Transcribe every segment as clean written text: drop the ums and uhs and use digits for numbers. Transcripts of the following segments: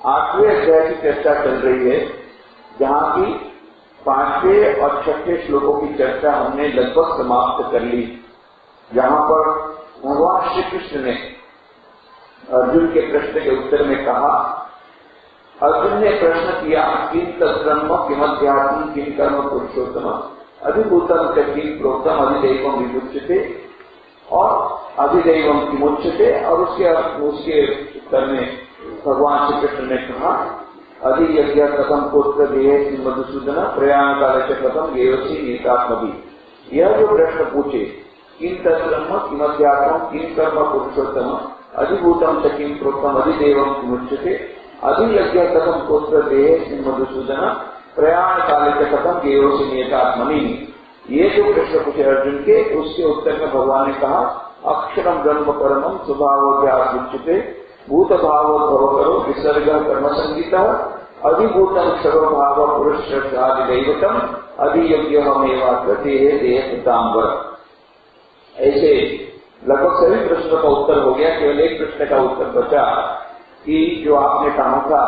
8वें अध्याय की चर्चा चल रही है, जहां की 5वें और 6वें श्लोकों की चर्चा हमने लगभग समाप्त कर ली, जहां पर भगवान श्री कृष्ण ने अर्जुन के प्रश्न के उत्तर में कहा, अर्जुन ने प्रश्न किया, किम तद्ब्रह्म किमध्यात्म किम कर्म पुरुषोत्तम अधिभूतम च किम प्रोक्तम अधिदैवम विमुच्यते और अधिदैवम किमुच्यते। और उसके उत्तर में भगवान श्री कृष्ण ने कहा, अधियज्ञ कथम पुत्र देह मधुसूदन प्रयाण काल से कथम गेवसी नीतात्मभि। यह जो प्रश्न पूछे, किम तद्ब्रह्म किमध्यात्म किम कर्म पुरुषोत्तम अधिभूतम च किम प्रोक्तम अधिदैवम किमुच्यते अधियज्ञ कथम पुत्र देह मधुसूदन प्रयाण काल से कथम गेवसी नीतात्मनि। ये जो प्रश्न पूछे अर्जुन के, उसके उत्तर में भगवान ने कहा, अक्षरम ब्रह्म परमम स्वभावोद्यासुच्यते भूत भावोद्भव करो विसर्ग कर्म संगीता अधिभूतम सर्वभाव पुरुष दैवतम अधियज्ञमेवात्र देहे देह कृतांबर। ऐसे लगभग सभी प्रश्नों का उत्तर हो गया, केवल एक प्रश्न का उत्तर बचा कि जो आपने कहा था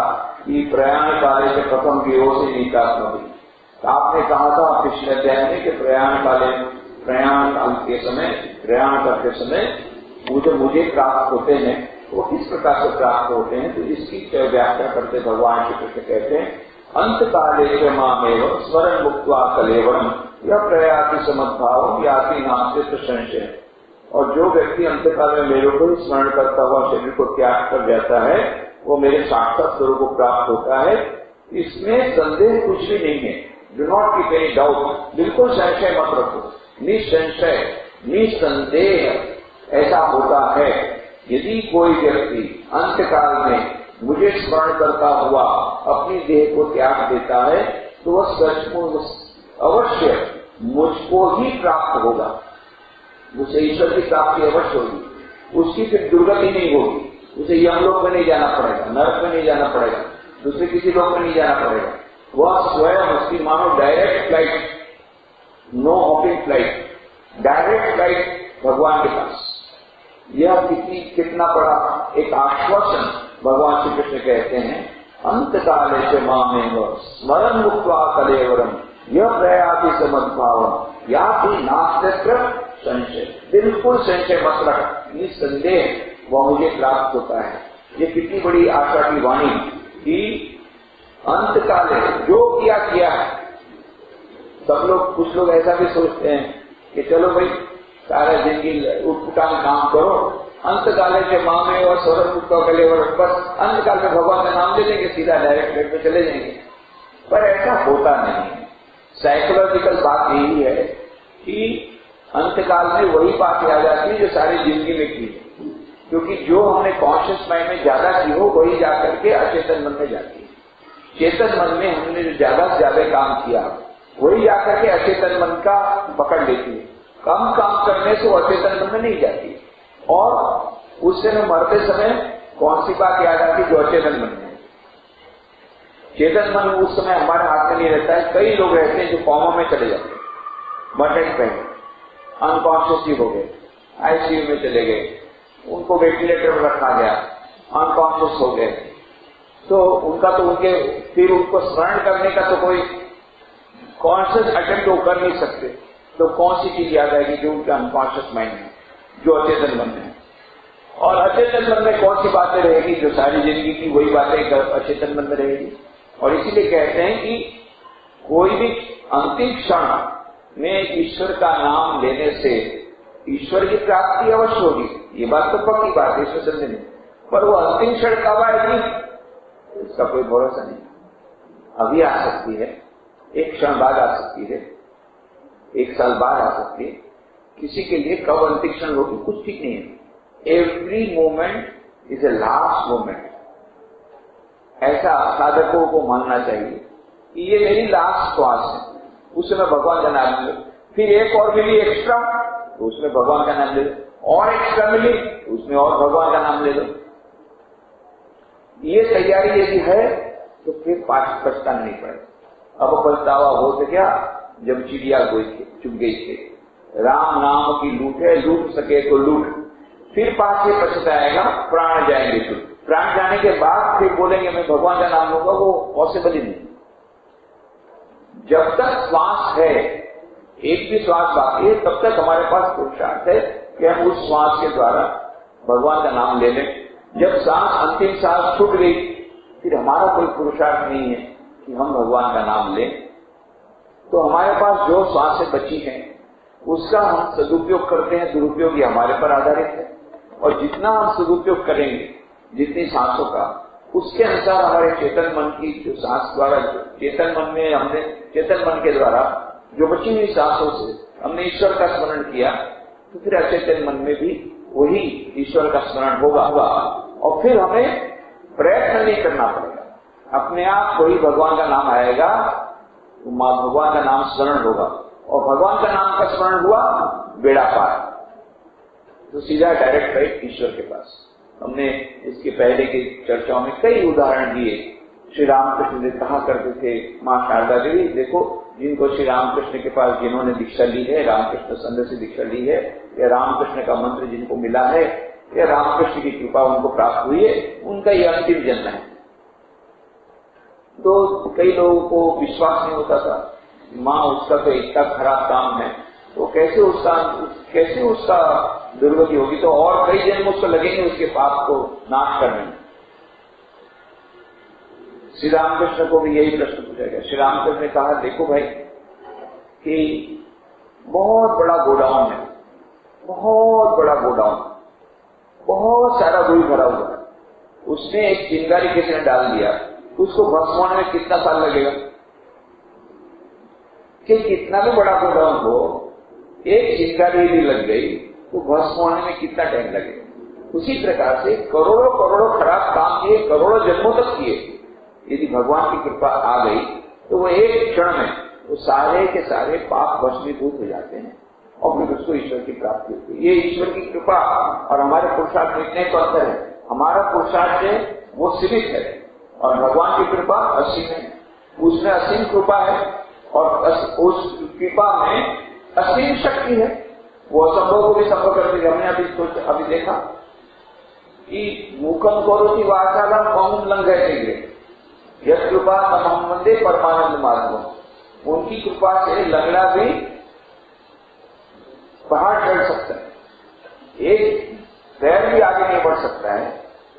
कि प्रयाण काले से प्रथम गेहो से नीतात्मभि। आपने कहा था पिछले अध्याय में कि प्रयाण काल के समय, प्रयाण करते समय मुझे प्राप्त होते हैं, वो किस प्रकार से प्राप्त होते हैं, तो इसकी व्याख्या करते भगवान श्री कृष्ण कहते हैं, अंत काले च मामेव स्मरण मुक्त्वा कलेवरम यह प्रयाति समद्भाव याति नास्ति संशय। और जो व्यक्ति अंतकाल में मेरे को स्मरण करता हुआ शरीर को त्याग कर जाता है, वो मेरे साक्षात स्वरूप को प्राप्त होता है, इसमें संदेह कुछ भी नहीं है। Do not keep any doubt, बिल्कुल संशय मत रखो, निसंशय निसंदेह ऐसा होता है। यदि कोई व्यक्ति अंतकाल में मुझे स्मरण करता हुआ अपनी देह को त्याग देता है, तो वह सचमुच अवश्य मुझको ही प्राप्त होगा, उसे ईश्वर की प्राप्ति अवश्य होगी, उसकी फिर दुर्गति नहीं होगी, उसे यमलोक में नहीं जाना पड़ेगा, नरक में नहीं जाना पड़ेगा, दूसरे किसी लोक में नहीं जाना पड़ेगा। वह स्वयं उसकी मानो direct flight, no hopping flight, direct flight भगवान के पास। यह कितना बड़ा एक आश्वासन भगवान श्री कृष्ण कहते हैं, अंत काले से मामेव स्मरण मुक्त्वा कलेवरम यह प्रयाति समद्भाव याति नास्ति संशय। बिल्कुल संशय मत रख, निसंदेह वह मुझे प्राप्त होता है। ये कितनी बड़ी आशा की वाणी कि अंत काले जो किया है। सब लोग, कुछ लोग ऐसा भी सोचते हैं कि चलो भाई सारा जिंदगी उठपुटान काम करो, अंत काले के मामे और स्वरण मुक्त्वा कलेवरम, बस अंत काल में भगवान का नाम ले लेंगे, सीधा डायरेक्ट गेट में चले जाएंगे। पर ऐसा होता नहीं है। साइकोलॉजिकल बात यही है कि अंतकाल में वही बातें आ जाती है जो सारी जिंदगी में की है, क्योंकि जो हमने कॉन्शियस माइंड में ज्यादा की हो वही जाकर के अचेतन मन में जाती है। चेतन मन में हमने जो ज्यादा से ज्यादा काम किया वही जाकर के अचेतन मन का पकड़ लेती है। कम काम करने से वो अचेतन मन में नहीं जाती, और उससे में मरते समय कौन सी बात याद आती जो अचेतन मन में। चेतन मन उस समय हमारे हाथ में नहीं रहता है। कई लोग रहते हैं जो कॉमा में चले जाते हैं, मरने पहले अनकॉन्शियस ही हो गए, आईसीयू में चले गए, उनको वेंटिलेटर पर रखा गया, अनकॉन्शियस हो गए, तो उनका तो फिर उनको स्मरण करने का तो कोई कॉन्शियस अटेम्प्ट वो कर नहीं सकते। तो कौन सी चीज याद आएगी जो उनके अनकॉन्शियस माइंड में, जो अचेतन मन में है। और अचेतन मन में कौन सी बातें रहेगी, जो सारी जिंदगी की वही बातें अचेतन मन में रहेगी। और इसीलिए कहते हैं कि कोई भी अंतिम क्षण में ईश्वर का नाम लेने से ईश्वर की प्राप्ति अवश्य होगी, ये बात तो पक्की बात है, इसमें संदेह नहीं। पर वो अंतिम क्षण कब आएगी इसका कोई भरोसा नहीं। अभी आ सकती है, एक क्षण बाद आ सकती है, एक साल बाद आ सकती है, किसी के लिए कब अंतिम क्षण होगी कुछ ठीक नहीं है। Every moment is a last moment. ऐसा साधकों को मानना चाहिए कि ये मेरी लास्ट श्वास है, उसमें भगवान का नाम ले लो। फिर एक और मिली एक्स्ट्रा तो उसमें भगवान का नाम ले लो, और एक्स्ट्रा मिली उसमें और भगवान का नाम ले लो। ये तैयारी यदि है तो फिर पछताना नहीं पड़ेगा। अब पछतावा हो तो क्या, जब चिड़िया चुप गई थी, राम नाम की लूट है, लूट सके तो लूट, फिर पाछे पछताएगा प्राण जाएंगे चुप। प्राण जाने के बाद फिर बोलेंगे मैं भगवान का नाम लूंगा, वो पॉसिबल ही नहीं। जब तक श्वास है, एक भी श्वास बाकी है, तब तक हमारे पास पुरुषार्थ है कि हम उस श्वास के द्वारा भगवान का नाम ले लें। जब सांस, अंतिम सांस छूट गई, फिर हमारा कोई पुरुषार्थ नहीं है कि हम भगवान का नाम लें। तो हमारे पास जो श्वासें बची हैं उसका हम सदुपयोग करते हैं, दुरुपयोग ये हमारे पर आधारित है। और जितना हम सदुपयोग करेंगे जितनी सांसों का, उसके अनुसार हमारे चेतन मन की जो सांस द्वारा, चेतन मन में हमने, चेतन मन के द्वारा जो बची हुई सांसों से हमने ईश्वर का स्मरण किया, तो फिर अचेतन मन में भी वही ईश्वर का स्मरण होगा। और फिर हमें प्रयत्न नहीं करना पड़ेगा, अपने आप वही भगवान का नाम आएगा, तो भगवान का नाम स्मरण होगा। और भगवान का नाम का स्मरण हुआ, बेड़ा पार, तो सीधा डायरेक्ट राइट ईश्वर के पास। हमने इसके पहले की चर्चाओं में कई उदाहरण दिए। श्री रामकृष्ण जी कहा करते थे, माँ शारदा देवी देखो, जिनको श्री रामकृष्ण के पास जिन्होंने दीक्षा ली है, रामकृष्ण संघ से दीक्षा ली है, या रामकृष्ण का मंत्र जिनको मिला है, या रामकृष्ण की कृपा उनको प्राप्त हुई है, उनका ये अंतिम जन्म है। तो कई लोगों को विश्वास नहीं होता था, माँ उसका तो इतना खराब काम है, तो कैसे उसका दुर्गति होगी, तो और कई जन्म उसको लगेंगे उसके पाप को नाश करने में। श्री रामकृष्ण को भी यही प्रश्न पूछा गया। श्री रामकृष्ण ने कहा देखो भाई कि बहुत बड़ा गोडाउन है, बहुत बड़ा गोडाउन, बहुत सारा रुई भरा हुआ है, उसमें एक चिंगारी किसी ने डाल दिया, उसको भस्म होने में कितना साल लगेगा? कि कितना भी बड़ा गोडाउन हो, एक चिंगारी भी लग गई तो भस्म होने में कितना टाइम लगेगा? उसी प्रकार से करोड़ों करोड़ों खराब काम किए, करोड़ों जन्मों तक किए, यदि भगवान की कृपा आ गई तो वो एक क्षण में वो सारे के सारे पाप भस्मीभूत हो जाते हैं और फिर उसको ईश्वर की प्राप्ति होती है। ये ईश्वर की कृपा और हमारे पुरुषार्थ में इतने तो अंतर है। हमारा पुरुषार्थ है वो सीमित है और भगवान की कृपा असीम है, उसमें असीम कृपा है और उस कृपा में असीम शक्ति है। वो असंभव को भी संभव करती है। हमने अभी देखा कि मूकम करोति वाचालम मौन लंघयते यह कृपा तमहम वंदे परमानंद मार्गम। उनकी कृपा से लंगड़ा भी पहाड़ चढ़ सकता है, एक पैर भी आगे नहीं बढ़ सकता है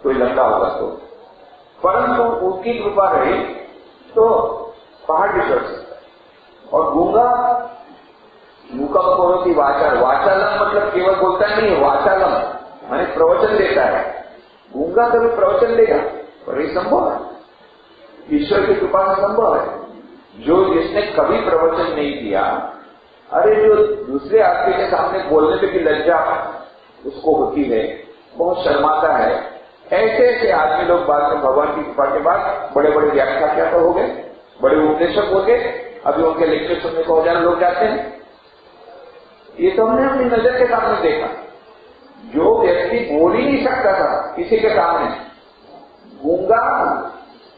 कोई लंगड़ा होगा तो, परंतु उनकी कृपा रही तो पहाड़ भी चढ़ सकता है। और गूंगा मूकम करोति वाचालम, वाचालम मतलब केवल बोलता नहीं है, वाचालम माने प्रवचन देता है। गूंगा कभी प्रवचन देगा पर ये संभव है, ईश्वर की कृपा से संभव है। जो जिसने कभी प्रवचन नहीं किया, अरे जो दूसरे आदमी के सामने बोलने में की लज्जा उसको होती है, बहुत शर्माता है, ऐसे ऐसे आदमी लोग बाद में भगवान की कृपा के बाद बड़े बड़े व्याख्याता हो गए, बड़े उपदेशक हो गए। अभी उनके लेक्चर सुनने को 1000 लोग जाते हैं। ये तो हमने अपनी नजर के सामने देखा। जो व्यक्ति बोल ही नहीं सकता था किसी के सामने, गूंगा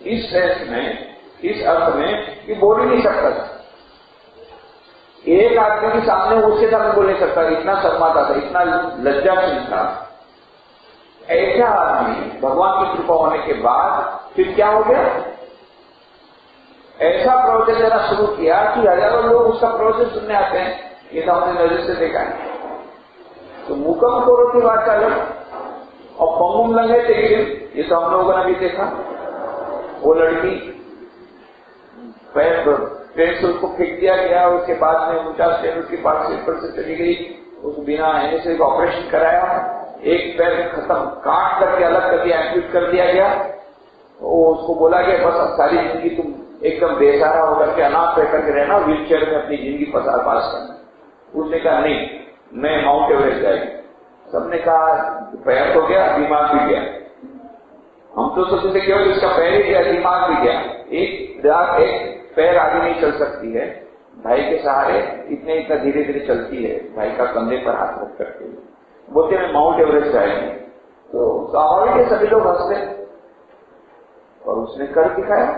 इस सेंस में, इस अर्थ में कि बोल ही नहीं सकता था, एक आदमी के सामने उसके सामने बोल नहीं सकता, इतना शर्माता था, इतना लज्जाशील था। ऐसा आदमी भगवान की कृपा होने के बाद फिर क्या हो गया, ऐसा प्रवचन देना शुरू किया कि हजारों लोग उसका प्रवचन सुनने आते हैं। ये तो हमने नजर से देखा है। तो मूकम करोति वाचालम और पंगुम लंघयते गिरिम, ये तो हम लोगों ने भी देखा। वो लड़की ट्रेन से उसको फेंक दिया गया, उसके बाद में 49 ट्रेन उसके पास पर से चली गई, उसको बिना एनेस्थेसिया का ऑपरेशन कराया, एक पैर खत्म काट करके अलग कर दिया, एम्प्यूट कर दिया गया। तो उसको बोला गया बस अब सारी जिंदगी तुम एकदम बेसहारा होकर के अनाथ रह करके रहना, व्हील चेयर में अपनी जिंदगी पसार पास करना। उसने कहा नहीं, मैं माउंट एवरेस्ट जाएगी। सबने कहा पैर तो गया, दिमाग भी गया। हम तो सोचते थे केवल इसका पैर ही गया, दिमाग भी गया, एक पैर आगे नहीं चल सकती है, भाई के सहारे इतना धीरे धीरे चलती है, भाई का कंधे पर हाथ रख करके बोलते मैं माउंट एवरेस्ट जाएंगे। तो स्वाभाविक है सभी लोग हंसते, और उसने कर दिखाया।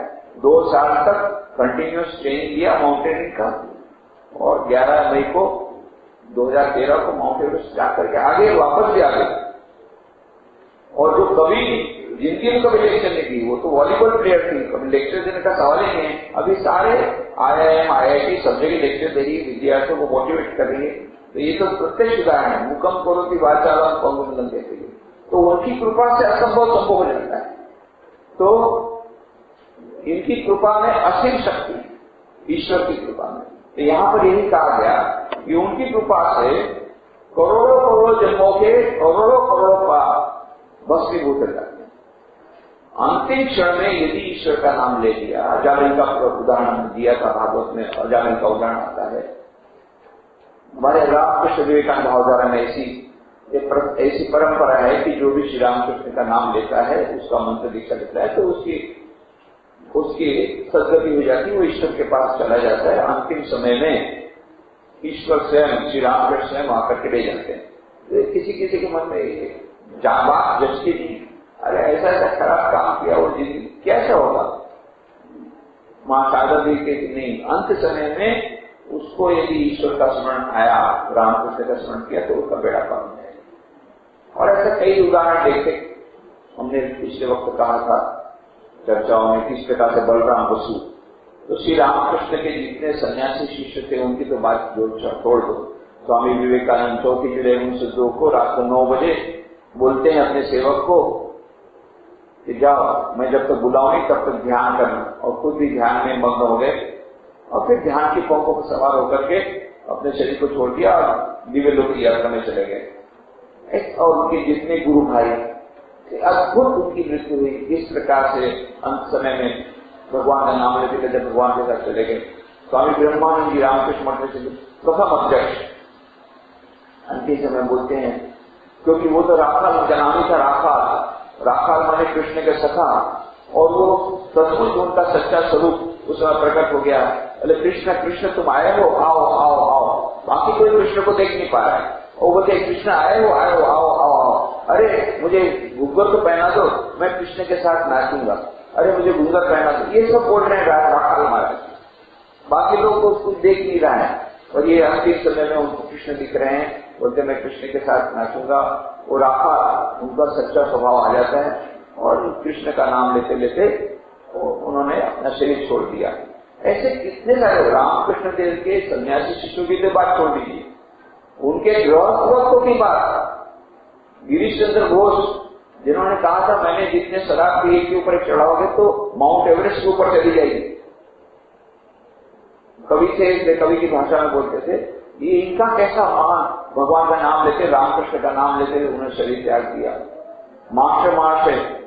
2 साल तक कंटिन्यूअस ट्रेनिंग दिया माउंटेनिंग का, और 11 मई को 2013 को माउंट एवरेस्ट जाकर के आगे वापस भी आ गए। और जो कभी जिनकी भी कभी लेक्चर नहीं दी, वो तो वॉलीबॉल प्लेयर थी, कभी लेक्चर देने का सवाल ही नहीं है। अभी सारे IIM IIT सब जगह लेक्चर दे रही है, विद्यार्थियों को मोटिवेट कर रही है। तो ये तो प्रत्यक्ष उदाहरण है, मुकम करो की वाचाला पंगुमंडन कहते हैं। तो उनकी कृपा से असंभव संभव हो जाता है। तो इनकी कृपा में असीम शक्ति, ईश्वर की कृपा में। तो यहाँ पर यही कहा गया कि उनकी कृपा से करोड़ों करोड़ों जन्मों के करोड़ों करोड़ों पाप भस्मीभूत हो जाते हैं। अंतिम क्षण में यदि ईश्वर का नाम ले लिया, अजामिल का उदाहरण दिया था भागवत में, अजामिल का उदाहरण आता है। हमारे रामकृष्ण विवेकानंद भावधारा में ऐसी परंपरा है कि जो भी श्री रामकृष्ण का नाम लेता है, उसका मंत्र दीक्षा लेता है, तो उसकी सदगति हो जाती है, वो ईश्वर के पास चला जाता है। अंतिम समय में ईश्वर स्वयं, श्री रामकृष्ण स्वयं आकर के ले जाते हैं। तो किसी किसी के मन में बात जचती नहीं, अरे ऐसा ऐसा खराब काम किया, वो जिंदगी कैसा होगा। मां शारदा देवी कहती नहीं, अंत समय में उसको यदि ईश्वर का स्मरण आया, रामकृष्ण का स्मरण किया, तो उसका बेड़ा पार हो जाएगा। और ऐसा कई उदाहरण देखे, हमने पिछले वक्त कहा था चर्चाओं में, किस प्रकार से बलराम बसु, तो श्री रामकृष्ण के जितने सन्यासी शिष्य थे उनकी तो बात जो छोड़ दो। स्वामी विवेकानंद चौथी जुलाई 1902 को रात को 9 बजे बोलते हैं अपने सेवक को कि जाओ, मैं जब तक बुलाऊंगी तब तक ध्यान करना, और खुद भी ध्यान में मग्न हो गए, और फिर ध्यान की पंखों पर सवार होकर के अपने शरीर को छोड़ दिया और दिव्य लोक की यात्रा में चले गए। और उनके जितने गुरु भाई, अद्भुत उनकी मृत्यु हुई। इस प्रकार से अंत समय में भगवान का नाम लेते लेते भगवान के साथ चले गए। स्वामी ब्रह्मानंद जी रामकृष्ण मठ से प्रथम अध्यक्ष अंतिम समय बोलते हैं, क्योंकि वो तो राखाल, उनका नाम ही था राखाल, राखाल माने कृष्ण के सखा, और वो सचमुच उनका सच्चा स्वरूप उस समय प्रकट हो गया। अरे कृष्ण कृष्ण तुम आए हो, आओ आओ आओ। बाकी कोई कृष्ण को देख नहीं पा रहा है, और बोलते कृष्ण आए हो आओ आओ आओ। अरे मुझे घूंघर तो पहना दो, मैं कृष्ण के साथ नाचूंगा, अरे मुझे घूंघर पहना दो। ये सब बोल रहे हैं राखाल महाराज, बाकी लोग तो उसको देख नहीं रहा है। और ये अंतिम समय में उनको कृष्ण दिख रहे हैं, बोलते मैं कृष्ण के साथ नाचूंगा। और राखाल उनका सच्चा स्वभाव आ जाता है, और कृष्ण का नाम लेते लेते उन्होंने अपना शरीर छोड़ दिया। ऐसे कितने सारे रामकृष्ण देव के सन्यासी शिष्यों की तो बात छोड़ दीजिए, उनके गृहस्थों की बात, गिरीश चंद्र घोष जिन्होंने कहा था मैंने जितने शराब पी के ऊपर चढ़ाओगे तो माउंट एवरेस्ट के ऊपर चली जाएगी। कवि थे, इसलिए कवि की भाषा में बोलते थे। ये इनका कैसा महान, भगवान का नाम लेते, रामकृष्ण का नाम लेते उन्होंने शरीर त्याग दिया। मार्च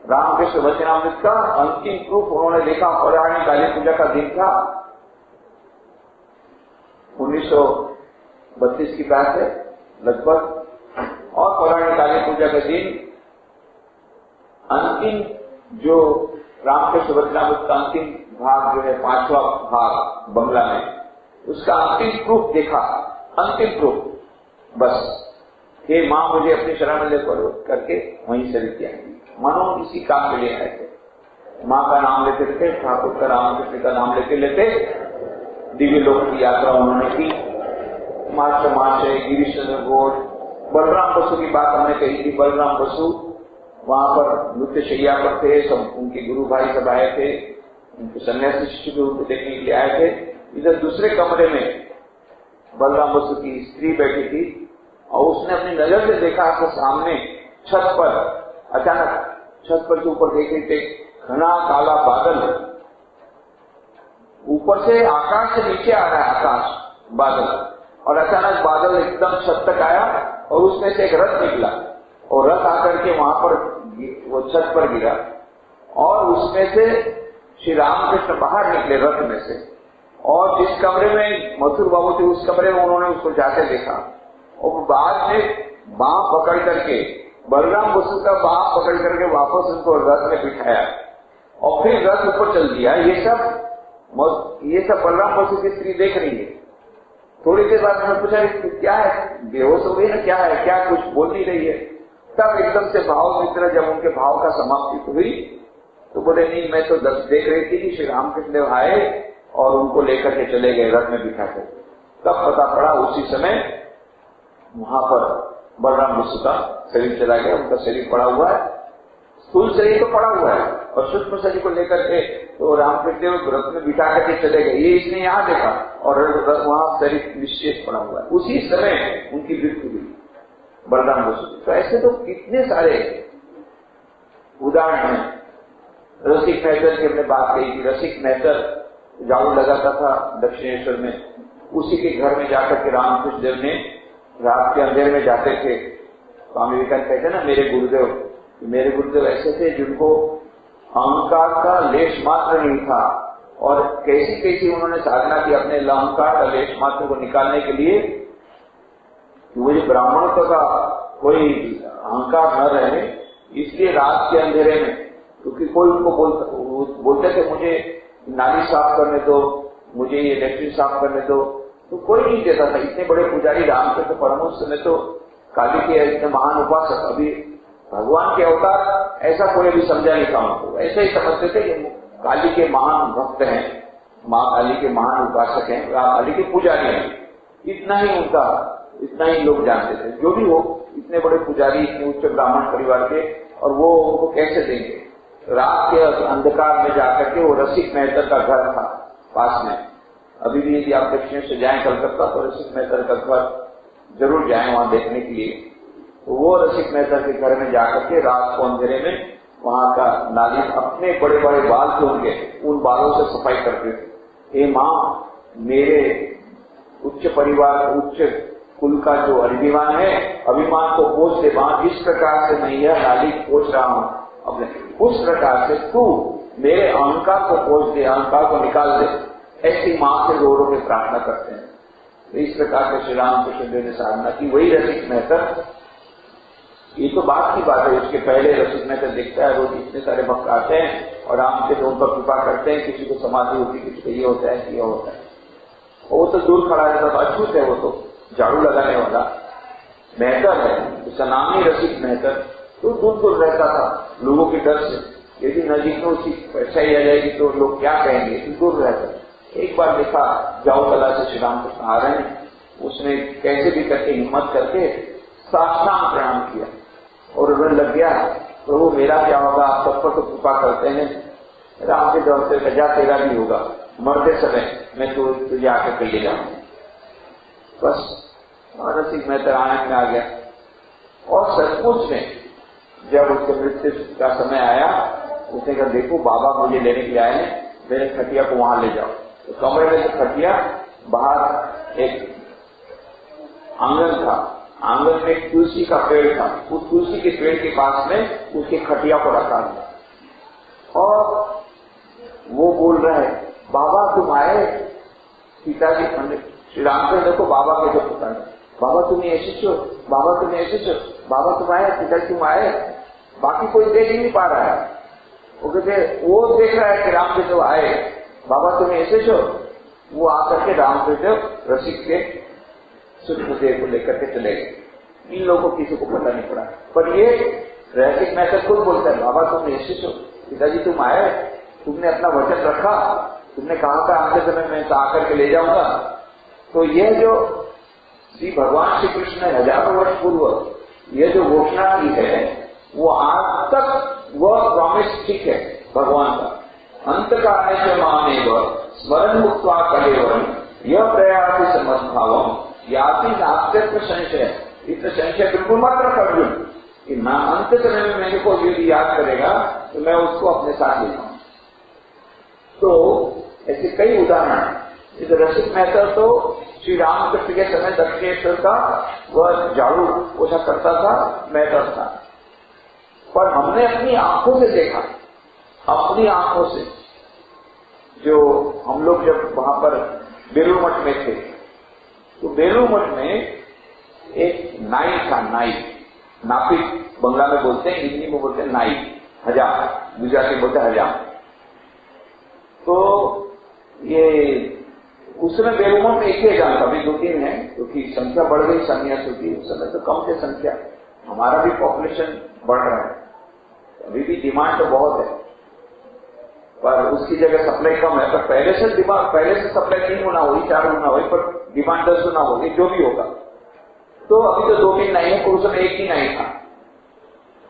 रामकृष्ण वचनामृत का अंतिम प्रूफ उन्होंने देखा। पौराणिक काली पूजा का दिन था, 1932 की बात है लगभग, और पौराणिक काली पूजा के दिन अंतिम जो रामकृष्ण वचनामृत का अंतिम भाग जो है 5वां भाग बंगला में, उसका अंतिम प्रूफ देखा। अंतिम प्रूफ बस, हे मां मुझे अपनी शरण में ले करो करके वहीं शरीर किया। मानो इसी काम के लिए आए थे। मां का नाम लेते लेते, ठाकुर का रामकृष्ण का नाम लेते लेते दिव्य लोक की यात्रा उन्होंने की। मार्च गिरीश चंद्र घोष, बलराम बसु की बात हमने कही थी। बलराम बसु वहां पर नृत्य शैया पर थे, सब उनके गुरु भाई सब आए थे, उनके सन्यासी शिष्य भी उनको देखने के लिए आए थे। इधर दूसरे कमरे में बलराम बसु की स्त्री बैठी थी, और उसने अपनी नजर से देखा कि सामने छत पर अचानक छत पर से ऊपर देख रहे थे घना काला बादल, ऊपर से आकाश से नीचे आ रहा है, आकाश बादल, और अचानक बादल एकदम छत तक आया और उसमें से एक रथ निकला, और रथ आकर के वहां पर वो छत पर गिरा, और उसमें से श्री रामकृष्ण बाहर निकले रथ में से, और जिस कमरे में मथुर बाबू थे उस कमरे में उन्होंने उसको जाते देखा, और बाद में बांह पकड़ करके बलराम बसु का बांह पकड़ करके वापस उनको रथ में बिठाया, और फिर रथ ऊपर चल दिया। ये सब बलराम बसु की स्त्री देख रही है। थोड़ी देर बाद मैंने पूछा क्या है, बेहोश हो गई ना, क्या है, क्या कुछ बोल नहीं रही है। तब एकदम से भाव मित्र जब उनके भाव का समाप्ति हुई तो बोले नहीं, मैं तो देख रही थी कि श्री रामकृष्ण देव आए और उनको लेकर के चले गए रथ में बिठा कर। तब पता पड़ा उसी समय वहां पर बलराम बसु का शरीर चला गया, उनका शरीर पड़ा हुआ है, स्थूल शरीर तो पड़ा हुआ है और सूक्ष्म शरीर को लेकर के तो रामकृष्ण देव रथ में बिठा करके चले गए। ये इसने यहाँ देखा और वहां शरीर निश्चेष पड़ा हुआ है। उसी समय उनकी मृत्यु हुई बलराम बसु। तो ऐसे तो कितने सारे उदाहरण हैं। रसिक मेहतर की हमने बात कही थी। रसिक मेहतर झाड़ू लगाता था दक्षिणेश्वर में, उसी के घर में जाकर के रामकृष्ण देव ने रात के अंधेरे में जाते थे। स्वामी विवेकानंद कहते हैं ना, मेरे गुरुदेव ऐसे थे जिनको अहंकार का लेश मात्र नहीं था और कैसी कैसी उन्होंने साधना की अपने अहंकार का लेश मात्र को निकालने के लिए। वो जो ब्राह्मण का कोई अहंकार न रहे, इसलिए रात के अंधेरे में, क्योंकि कोई उनको बोलते थे मुझे नाली साफ करने दो, मुझे ये लैट्रिन साफ करने दो, तो कोई नहीं देता था। इतने बड़े पुजारी रामकृष्ण परमहंस में तो काली के इतने महान उपासक, अभी भगवान के अवतार ऐसा कोई भी समझा नहीं था उनको। ऐसा ही समझते थे कि काली के महान भक्त हैं, माँ काली के महान उपासक हैं, काली के पुजारी हैं, इतना ही लोग जानते थे। जो भी हो, इतने बड़े पुजारी, इतने उच्च ब्राह्मण परिवार के, और वो उनको कैसे देंगे। रात के अंधकार में जाकर के, वो रसिक मेहतर का घर था पास में। अभी भी यदि आप दक्षिण से जाएं कलकत्ता तो रसिक मेहतर का घर जरूर जाएं वहां देखने के लिए। तो वो रसिक मेहतर के घर में जाकर के रात को अंधेरे में वहां का नाली, अपने बड़े बड़े बाल थे उनके, उन बालों से सफाई करते थे। हे माँ, मेरे उच्च परिवार, उच्च कुल का जो अभिमान है, अभिमान को पोष दे मां। जिस प्रकार से मैं यह नाली पोष रहा हूं अपने, उस प्रकार से तू मेरे अहंकार को पोष दे, अहंकार को निकाल दे। ऐसी मां से रो रो के प्रार्थना करते हैं। तो इस प्रकार से श्री रामकृष्ण देव ने साधना की। वही रसिक मेहतर, ये तो बात की बात है, उसके पहले रसिक मेहतर देखता है रोज इतने सारे भक्त आते हैं और राम के उन पर कृपा करते हैं। किसी को समाधि होती, किसी को ये होता है, ये होता है। वो तो दूर खड़ा रहता था, अछूत है, वो तो झाड़ू लगाने वाला मेहतर है, उसका नाम ही रसिक मेहतर। तो दूर दूर रहता था लोगों के डर से, यदि नजीक में उसकी परछाई आ जाएगी तो लोग क्या कहेंगे, तो दूर रहता। एक बार देखा जाओ कला से श्री रामकृष्ण आ रहे हैं, उसने कैसे भी करके हिम्मत करके साष्टांग प्रणाम किया और उन्हें लग गया, प्रभु मेरा क्या होगा, आप सब पर तो कृपा करते हैं। राम के दौर से कजा तेरा भी होगा, मरते समय मैं तो तुझे आकर के ले जाऊंगा। बस रसिक मेहतर आनंद में आ गया। और सचमुच में जब उसके मृत्यु का समय आया, उसने कहा देखो बाबा मुझे लेने के लिए आए हैं, मेरे खटिया को वहां ले जाओ। तो कमरे में से खटिया, बाहर एक आंगन था, आंगन में एक तुलसी का पेड़ था, उस तुलसी के पेड़ के पास में उसकी खटिया को रखा गया। और वो बोल रहा है बाबा तुम आए। पिताजी पंडित श्री रामकृष्ण को बाबा के जो पुकार, बाबा तुम्हें ऐसे छो, बाबा तुम्हें ऐसे छो, बाबा तुम आए, पिताजी तुम आए। बाकी कोई देख ही नहीं पा रहा है। वो कहते, वो देख रहा है कि रामकृष्ण आए, बाबा तुम्हें ऐसे छो। वो आकर के रामकृष्ण रसिक के सूक्ष्म देह को लेकर के चले गए। इन लोगों को किसी को पता नहीं पड़ा, पर ये रसिक मेहतर खुद बोलता है बाबा तुम ऐसे छो, पिताजी तुम आए, तुमने अपना वचन रखा, तुमने कहा था आगे समय मैं आकर के ले जाऊंगा। तो यह जो श्री भगवान श्री कृष्ण ने हजारों वर्ष पूर्व यह जो घोषणा की है, वो आज तक वह प्रॉमिस ठीक है भगवान का। अंत काले से माने व स्मरण मुक्त्वा कलेवरम यह प्रयास समद्भावम याति नास्तित्व संशय। इतना संशय बिल्कुल मत रख अर्जुन कि मैं अंत समय में मेरे को यदि याद करेगा तो मैं उसको अपने साथ ले जाऊंगा। तो ऐसे कई उदाहरण हैं। रसिक मेहतर तो श्री रामकृष्ण के समय दक्षिणेश्वर का वह झाड़ू पोछा करता था, मेहतर था। पर हमने अपनी आंखों से देखा, अपनी आंखों से, जो हम लोग जब वहां पर बेलूर मठ में थे, तो बेलूर मठ में एक नाई था, नाई, नापिक बंगला में बोलते हैं, हिंदी में बोलते हैं नाई, हजाम, गुजराती बोलते हैं हजाम। तो ये उस समय बेलूर मठ में एक ही हजाम था, अभी 2-3 है, क्योंकि संख्या बढ़ गई सन्यासियों की। उस समय तो कम थे संख्या, हमारा भी पॉपुलेशन बढ़ रहा है, अभी भी डिमांड तो बहुत है, पर उसकी जगह सप्लाई कम है। पर पहले से सप्लाई 3 गुना हुई, 4 गुना हुई, पर डिमांड 10 गुना होगी, जो भी होगा। तो अभी तो 2-3 नाई है, पर उस समय एक ही नाई था।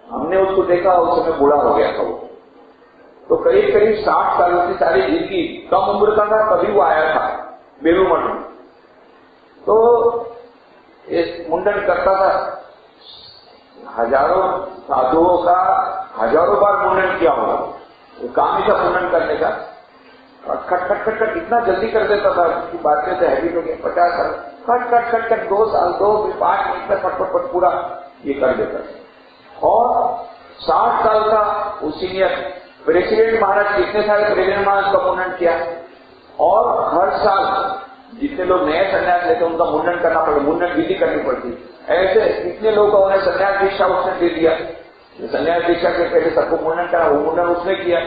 हमने उसको देखा, उस समय बूढ़ा हो गया था वो। तो करीब करीब 60 साल की सारी जिंदगी, कम उम्र का था तभी वो आया था बेलूर मठ में। तो एक मुंडन करता था, हजारों साधुओं का हजारों बार मुंडन किया होगा। वो काम ही था मुंडन करने का, खट खट खट खट इतना जल्दी कर देता था कि बातें तो हैबिट हो गई। 50 साल खट खट खट खट 2 साल 5 मिनट में फटफट पूरा ये कर देता था। और 60 साल का वो सीनियर प्रेसिडेंट महाराज, कितने सारे प्रेसिडेंट महाराज का मुंडन किया। और हर साल जितने लोग नए संन्यास लेते उनका मुंडन करना पड़ता, मुंडन विधि करनी पड़ती। ऐसे कितने लोग का उन्हें संन्यास दीक्षा उसने दे दिया। संन्यास दीक्षा के पहले सबको मुंडन करा, वो मुंडन उसने किया।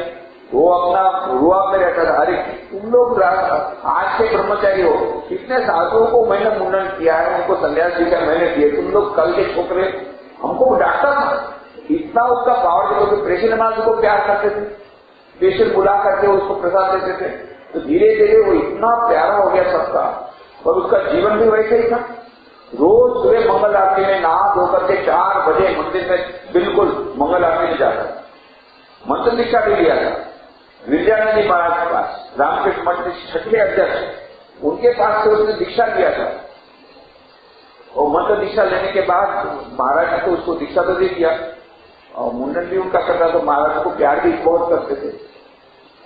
वो अपना रुआब में रहता था, अरे तुम लोग आज के ब्रह्मचारी हो, कितने साधुओं को मैंने मुंडन किया है, उनको संन्यास दीक्षा मैंने दिए, तुम लोग कल के छोकरे। हमको डांटता था, इतना उसका पावर थे। क्योंकि प्रेसिडेंट महाराज को प्यार करते थे, पेशेंट बुला करके उसको प्रसाद देते थे। तो धीरे धीरे वो इतना प्यारा हो गया सबका, और उसका जीवन भी वैसे ही था। रोज सुबह मंगल आरती में नहा धोकर के 4 बजे मंदिर में बिल्कुल मंगल आरती में जाता, मंत्र दीक्षा भी लिया था विद्यानंद जी महाराज के पास, रामकृष्ण मठ के 6वें अध्यक्ष, उनके पास से उसने दीक्षा लिया था। और मंत्र दीक्षा लेने के बाद महाराज ने तो उसको दीक्षा तो दे दिया, और मुंडन भी उनका करता, तो महाराज को प्यार भी बहुत करते थे।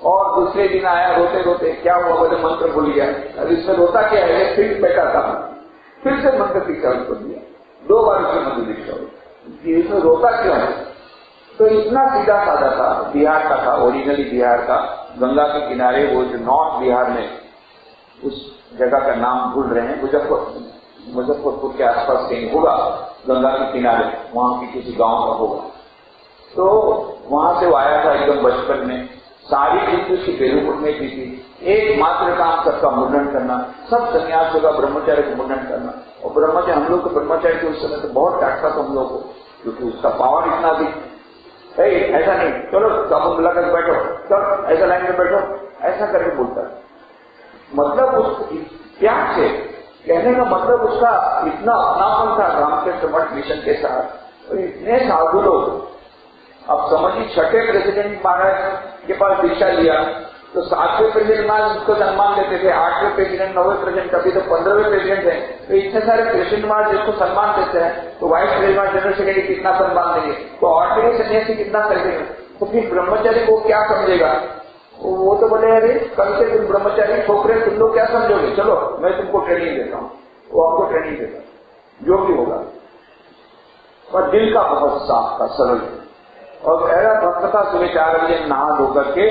और दूसरे दिन आया रोते रोते, क्या हुआ, बोले मंत्र भूल गया। अब इसमें रोता क्या है, फिर बैठा था, फिर से मंत्र दीक्षा उसको दिया, 2 बार उसने मंत्र दीक्षा हुई। इसमें रोता क्यों है? तो इतना सीधा साधा था, बिहार का था, ओरिजिनली बिहार का, गंगा के किनारे, वो जो नॉर्थ बिहार में, उस जगह का नाम भूल रहे हैं, मुजफ्फरपुर के आसपास कहीं होगा, गंगा के किनारे, वहां की किसी गांव का होगा। तो वहां से वो आया था एकदम बचपन में, सारी जिंदगी उसकी बेलूर मठ में भी थी। एकमात्र काम सबका मुंडन करना, सब संन्यास होगा ब्रह्मचार्य को मुंडन करना। और ब्रह्मचार्य, हम लोग को ब्रह्मचार्य के उस समय तो बहुत डांटता था हम लोग को, क्योंकि उसका पावर इतना अधिक है। ऐसा नहीं, चलो साबुन मिला कर बैठो, सब ऐसा लाइन में बैठो, ऐसा करके बोलता। मतलब उस प्यार से कहने का मतलब उसका इतना अपनापन था रामकृष्ण मठ मिशन के साथ। और इतने साधु लोग, अब समझिए 6ठे प्रेसिडेंट महाराज के पास दीक्षा लिया तो 7वें प्रेसिडेंट महाराज उसको सम्मान देते थे, 8वें प्रेसिडेंट, 9वें प्रेसिडेंट, अभी तो 15वें प्रेसिडेंट है। तो इतने सारे प्रेसिडेंट महाराज जिसको सम्मान देते हैं, तो वाइस प्रेसिडेंट जनरल सेक्रेटरी कितना सम्मान देंगे, तो ऑर्डिनरी सन्यासी कितना कर देंगे। तो फिर ब्रह्मचारी को क्या समझेगा? वो तो बोले, अरे कल से तुम ब्रह्मचारी छोकरे, तुम लोग क्या समझोगे, चलो मैं तुमको ट्रेनिंग देता हूँ। वो आपको ट्रेनिंग देता, जो भी होगा। और दिल का बहुत साफ था, सरल, और ऐसा भक्त था। सुबह 4 बजे नहा धो करके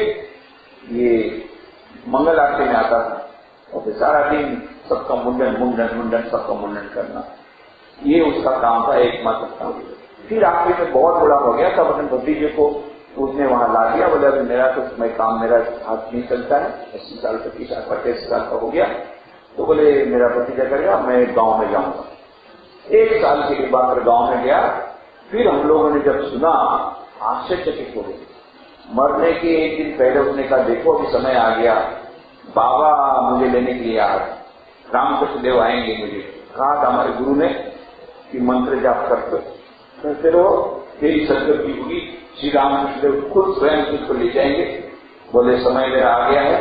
ये मंगल आरती में आता था, और फिर सारा दिन सबका मुंडन मुंडन मुंडन, सबका मुंडन करना, ये उसका काम था, एकमात्र काम। फिर आखिर में बहुत बड़ा हो गया, तब अपने भतीजे को उसने वहां ला दिया। बोले अभी मेरा तो मेरा हाथ नहीं चलता है, 80 साल 25 साल का हो गया। तो बोले मेरा भतीजा करेगा, मैं गांव में जाऊंगा। 1 साल के बाद गांव में गया। फिर हम लोगों ने जब सुना, आश्चर्यचकित हो गए। मरने के 1 दिन पहले उसने कहा, देखो अभी समय आ गया, बाबा मुझे लेने के लिए आ रहे, रामकृष्ण देव आएंगे। मुझे कहा था हमारे गुरु ने कि मंत्र जाप करते रहो, तेरी सदगति होगी, श्री रामकृष्ण देव खुद स्वयं उसको ले जाएंगे। बोले समय मेरा आ गया है,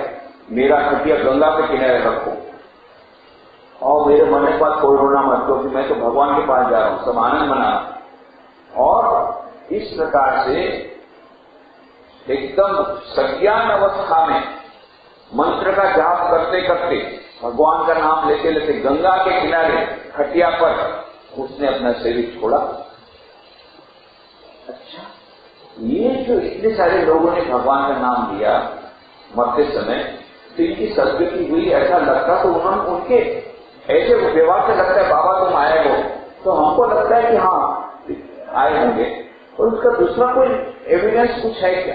मेरा खटिया गंगा के किनारे रखो, और मेरे मरने के बाद कोई रोना मत, क्योंकि मैं तो भगवान के पास जा रहा हूं, सब आनंद मना। और इस प्रकार से एकदम सज्ञान अवस्था में मंत्र का जाप करते करते, भगवान का नाम लेते लेते, गंगा के किनारे खटिया पर उसने अपना शरीर छोड़ा। अच्छा, ये जो इतने सारे लोगों ने भगवान का नाम लिया मरते समय, तो इनकी सदगति हुई, ऐसा लगता। तो उन्होंने उनके ऐसे व्यवहार से लगता है बाबा तुम आए हो, तो हमको लगता है कि हाँ आए होंगे, और उसका दूसरा कोई एविडेंस कुछ है क्या?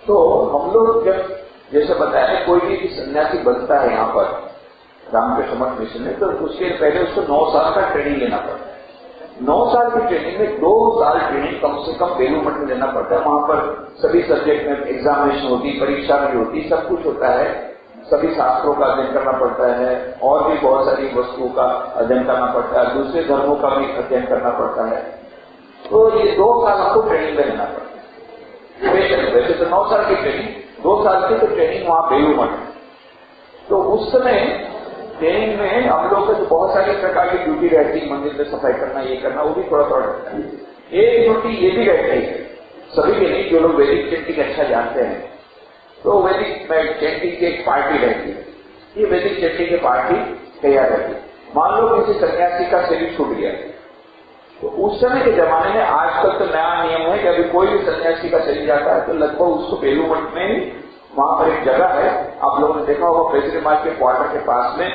तो हम लोग जब जैसे बताया, कोई भी सन्यासी बनता है यहाँ पर रामकृष्ण मठ मिशन में, तो उसके पहले उसको 9 साल का ट्रेनिंग लेना पड़ता है। 9 साल की ट्रेनिंग में 2 साल ट्रेनिंग कम से कम बेलूर मठ में लेना पड़ता है। वहां पर सभी सब्जेक्ट में एग्जामिनेशन होती, परीक्षा भी होती, सब कुछ होता है। सभी शास्त्रों का अध्ययन करना पड़ता है, और भी बहुत सारी वस्तुओं का अध्ययन करना पड़ता है, दूसरे धर्मों का भी अध्ययन करना पड़ता है। तो ये 2 साल आपको ट्रेनिंग में रहना पड़ता है। वैसे तो 9 साल की ट्रेनिंग, 2 साल की तो ट्रेनिंग वहां बेलू मठ है। तो उस समय ट्रेनिंग में हम लोग को तो बहुत सारी प्रकार की ड्यूटी रहती है, मंदिर में सफाई करना, ये करना, वो भी थोड़ा थोड़ा रहता है। एक ड्यूटी ये भी रहती है सभी के लिए, जो लोग वैदिक चैंटिंग अच्छा जानते हैं, तो वैदिक चैंटिंग की एक पार्टी रहती है। ये वैदिक चैंटिंग की पार्टी तैयार रहती है। मान लो किसी सन्यासी का शरीर छूट गया, तो उस समय के जमाने में, आजकल तो नया नियम है कि अभी कोई भी सन्यासी का शरीर जाता है तो लगभग उसको बेलू मठ में ही, वहां पर एक जगह है, आप लोगों ने देखा होगा प्रेसिडेंट मार्ग के क्वार्टर के पास में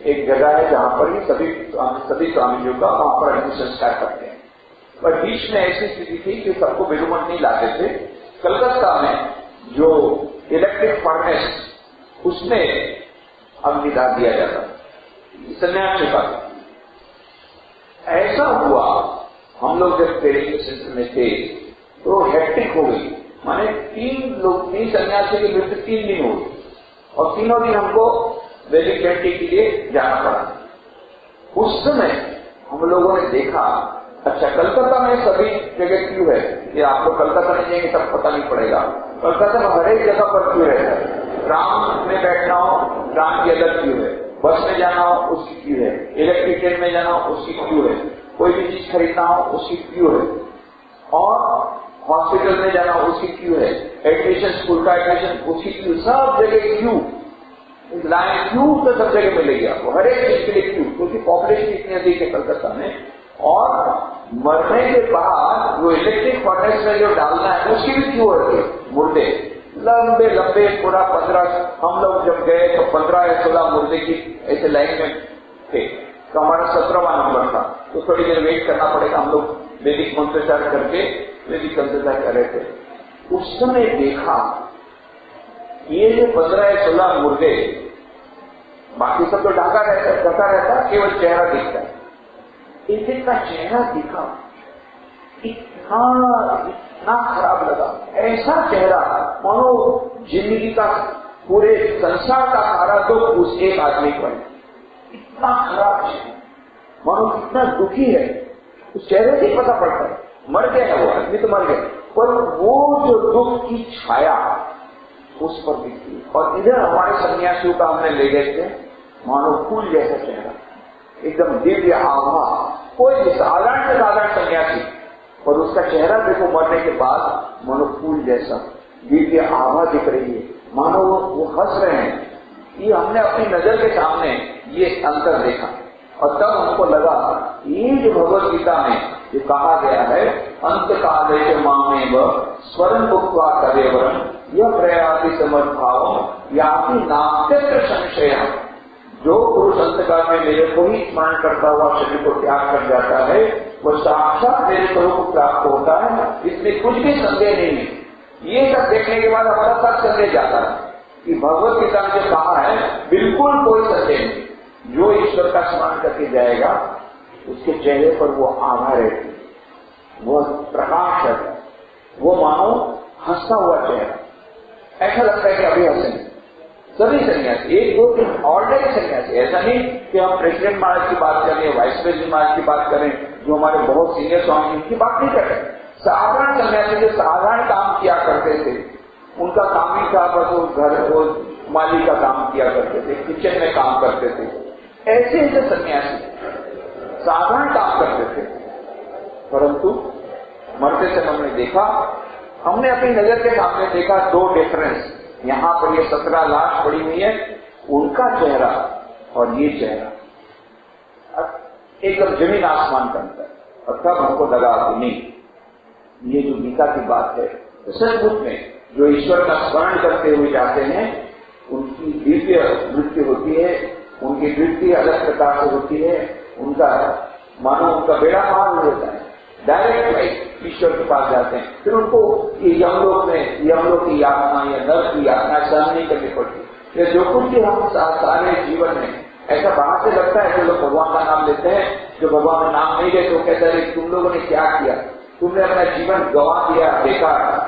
एक जगह है जहां पर ही सभी स्वामीजियों का वहां पर अंतिम संस्कार करते हैं। पर बीच में ऐसी स्थिति थी कि सबको बेलू मठ नहीं लाते थे। कलकत्ता में जो इलेक्ट्रिक फर्नेस, उसमें अग्निदान दिया जाता सन्यासी का। ऐसा हुआ, हम लोग जब ट्रेनिंग सेंटर में थे तो हेक्टिक हो गई, माने 3 सन्यासी की मृत्यु 3 दिन हो गई और 3 दिन हमको वैदिक चैंटिंग के लिए जाना पड़ा। उस समय हम लोगों ने देखा, अच्छा कलकत्ता में सभी जगह क्यों है, ये आप लोग कलकत्ता नहीं जाएंगे तब पता नहीं पड़ेगा। कलकत्ता में हर एक जगह पर क्यों रहता है, ट्राम में बैठना हो, ट्राम की अलग क्यों है, बस में जाना हो उसकी क्यों है, इलेक्ट्रिक ट्रेन में जाना हो उसकी क्यों है, कोई भी चीज खरीदना हो उसकी क्यों है, और हॉस्पिटल में जाना हो उसकी क्यों है, एडमिशन, स्कूल का एडमिशन उसकी क्यों, सब जगह क्यों, लाइन क्यों तो सब जगह मिलेगी आपको, हर एक चीज के लिए क्यों, क्योंकि पॉपुलेशन इतनी अधिक है कलकत्ता में। और मरने के बाद वो इलेक्ट्रिक फर्नेस में जो डालना है उसकी भी क्यों होती है, मुर्दे लंबे लंबे, पूरा 15, हम लोग जब गए तो 15 या 16 मुर्दे की ऐसे लाइन में थे, तो हमारा 17वां नंबर था, तो थोड़ी देर वेट करना पड़ेगा। हम लोग वैदिक मंत्रोच्चार करके वैदिक मंत्रोच्चार कर रहे थे। उस समय देखा ये जो 15 या 16 मुर्दे, बाकी सब तो ढका रहता, केवल चेहरा दिखता है। एक का चेहरा दिखा, इतना खराब लगा, ऐसा चेहरा मानो जिंदगी का, पूरे संसार का सारा दुख उस एक आदमी पर, इतना खराब चेहरा, मानो कितना दुखी है, उस चेहरे से पता पड़ता है। मर गया है वो आदमी, तो मर गया, पर वो जो दुख की छाया उस पर दिखती। और इधर हमारे सन्यासियों का हमने ले गए थे, मानो फूल जैसा चेहरा, एकदम दिव्य आभा, कोई साधारण से साधारण सन्यासी, और उसका चेहरा देखो मरने के बाद मानो फूल जैसा दिव्य आभा दिख रही है, मानो वो हंस रहे हैं। ये हमने अपनी नजर के सामने ये अंतर देखा, और तब हमको लगा ये जो भगवद गीता में जो कहा गया है, अंत काले के मामे व स्वरम भुक्त्वा कदेवरम यह प्रयाति समर्भाव याति नास्त्यत्र संशय, जो पुरुष अंतकाल में मेरे को ही स्मरण करता हुआ शरीर को त्याग कर जाता है, वो साक्षात मेरे स्वरूप को प्राप्त होता है, इसमें कुछ भी संदेह नहीं है। ये सब देखने के बाद हमारा सब संदेह जाता है कि भगवत गीता ने जो कहा है बिल्कुल कोई संदेह नहीं। जो ईश्वर का स्मरण करके जाएगा उसके चेहरे पर वो आभा रहती है, वो प्रकाश है, वो मानो हंसता हुआ चेहरा, ऐसा लगता है कि अभी हंसेंगे। सभी सन्यासी, 1, 2, 3 ऑर्डिनरी सन्यासी, ऐसा नहीं कि हम प्रेसिडेंट महाराज की बात करें, वाइस प्रेसिडेंट महाराज की बात करें, जो हमारे बहुत सीनियर स्वामी, उनकी बात नहीं कर रहे। साधारण सन्यासी जो साधारण काम किया करते थे, उनका काम ही था बस वो घर, वो माली का काम किया करते थे, किचन में काम करते थे, ऐसे जो सन्यासी साधारण काम करते थे, परंतु मरते समय हमने देखा, हमने अपनी नजर के सामने देखा 2 डिफरेंस। यहां पर ये 17 लाश पड़ी हुई है, उनका चेहरा और ये चेहरा एकदम जमीन आसमान का अंतर। और तब हमको लगा कि नहीं, ये जो गीता की बात है, तो सचमुच में जो ईश्वर का स्मरण करते हुए जाते हैं उनकी दिव्य वृत्ति होती है, उनकी वृत्ति अलग प्रकार से होती है, उनका मानो उनका बेड़ा पार हो जाता है, डायरेक्ट ईश्वर के पास जाते हैं। फिर उनको यमलोक की यातना या नर्क की यातना सहन नहीं करनी पड़ती। जो कुछ भी हम सारे जीवन में ऐसा बाहर से लगता है, जो लोग भगवान का नाम लेते हैं, जो भगवान का नाम नहीं लेते, तो कहते हैं तुम लोगों ने क्या किया, तुमने अपना जीवन गंवा दिया,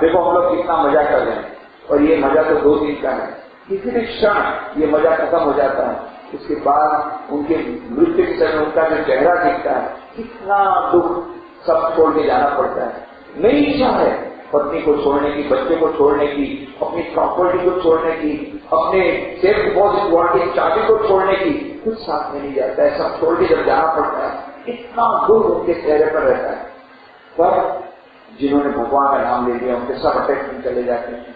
देखो हम लोग कितना मजा कर रहे हैं, और ये मजा तो 2 दिन का है, किसी भी क्षण ये मजा खत्म हो जाता है। उसके बाद उनके मृत्यु के समय उनका जो चेहरा दिखता है, कितना दुख, सब छोड़ के जाना पड़ता है। नई इच्छा है पत्नी को छोड़ने की, बच्चे को छोड़ने की, अपनी प्रॉपर्टी को छोड़ने की, अपने सेफ डिपॉजिट वॉल्ट की चाबी को छोड़ने की, कुछ साथ में नहीं जाता है। सब छोड़ के जब जाना पड़ता है, इतना दुख उनके चेहरे पर रहता है। पर जिन्होंने भगवान का नाम ले लिया उनके सब अटैचमेंट चले जाते हैं,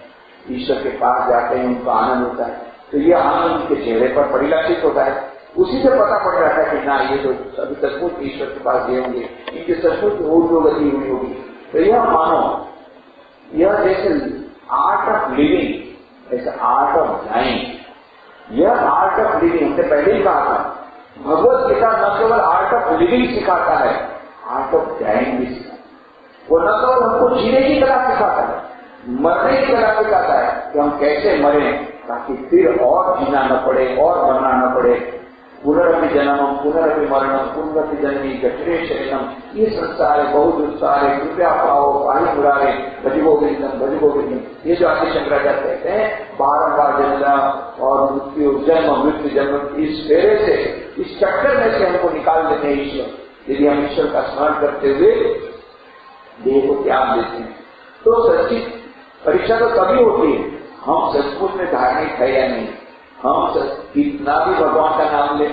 ईश्वर के पास जाते हैं, उनको आनंद होता है। तो ये आनंद उनके चेहरे पर परिलक्षित होता है। उसी से पता पड़ जाता है कि ना ये तो अभी सचमुच ईश्वर के पास गए होंगे, इनके सचमुच ऊर्ध्वगति हुई होगी। तो यह मानो यह जैसे आर्ट ऑफ लिविंग, जैसे आर्ट ऑफ डाइंग, यह आर्ट ऑफ लिविंग हमने पहले ही कहा था। भगवत गीता न केवल आर्ट ऑफ लिविंग सिखाता है, आर्ट ऑफ डाइंग भी सिखाता है। वो न केवल हमको जीने की कला सिखाता है, मरने की कला सिखाता है कि हम कैसे मरें ताकि फिर और जीना न पड़े और मरना न पड़े। पुनरपि जन्मम पुनरपि मरणम पुनरपि जन्मी जठरे शयनम, ये संसार है बहुत दुस्सार है, कृपया पाओ पानी मुरारे भज गोविंदम। ये जो आदि शंकराचार्य कहते हैं बारंबार जन्म और मृत्यु जन्म, इस फेरे से, इस चक्कर में से हमको निकाल देते हैं ईश्वर। यदि हम ईश्वर का स्मरण करते हुए देह को त्याग देते हैं तो सच्ची परीक्षा तो तभी होती है हम सचमुच में धार्मिक है या नहीं। हम कितना भी भगवान का नाम ले,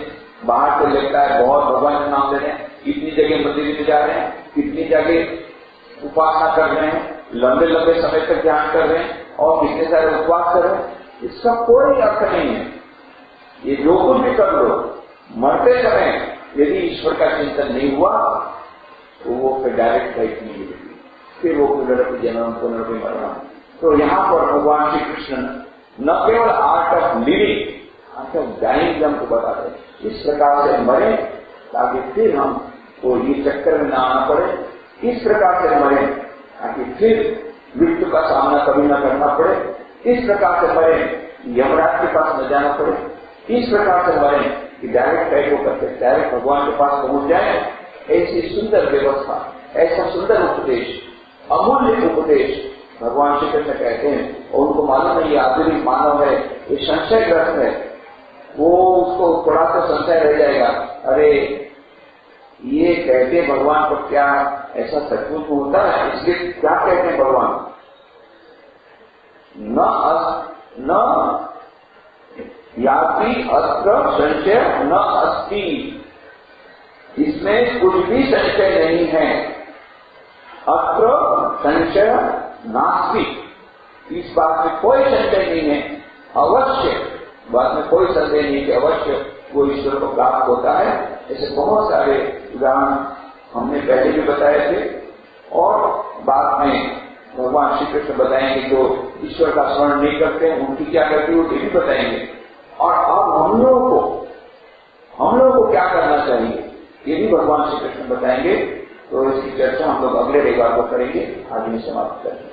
बाहर से लगता है बहुत भगवान का नाम ले रहे हैं, कितनी जगह मंदिर में जा रहे हैं, कितनी जगह उपासना कर रहे हैं, लंबे लंबे समय तक ध्यान कर रहे हैं और कितने सारे उपवास कर रहे हैं, इसका कोई अर्थ नहीं है। ये जो कुछ भी कर लो, मरते समय यदि ईश्वर का चिंतन नहीं हुआ तो वो फिर डायरेक्ट लाइफ नहीं मिलेगी, फिर वो पुनरपि जन्म पुनरपि मरणम। तो यहाँ पर भगवान श्री कृष्ण न केवल art of living, art of dying हमको बता रहे, इस प्रकार से मरे ताकि फिर हम तो ये चक्कर में न आना पड़े, इस प्रकार से मरे ताकि फिर मृत्यु का सामना कभी न करना पड़े, इस प्रकार से मरे यमराज के पास न जाना पड़े, इस प्रकार से मरे कि डायरेक्ट फ्लाइट होकर के डायरेक्ट भगवान के पास पहुंच जाए। ऐसी सुंदर व्यवस्था, ऐसा सुंदर उपदेश, अमूल्य उपदेश भगवान श्री कृष्ण कहते हैं। और उनको मालूम है ये आधुनिक मानव है, ये संशयग्रस्त है, वो उसको थोड़ा तो संशय रह जाएगा, अरे ये कहते भगवान को क्या ऐसा सचमुच होता है, इसलिए क्या कहते हैं भगवान, न याति अत्र संशय न अस्ति, इसमें कुछ भी संशय नहीं है। अत्र संशय नास्ति, इस बात में कोई संशय नहीं है। अवश्य, बात में कोई संदेह नहीं कि अवश्य वो ईश्वर को प्राप्त होता है। ऐसे बहुत सारे उदाहरण हमने पहले भी बताए थे और बाद में भगवान श्री कृष्ण बताएंगे जो ईश्वर का स्मरण नहीं करते हैं उनकी क्या गति होती है भी बताएंगे। और अब हम लोगों को क्या करना चाहिए ये भी भगवान श्री कृष्ण बताएंगे। तो इसकी चर्चा हम लोग अगले रविवार को करेंगे। आज में समाप्त करेंगे।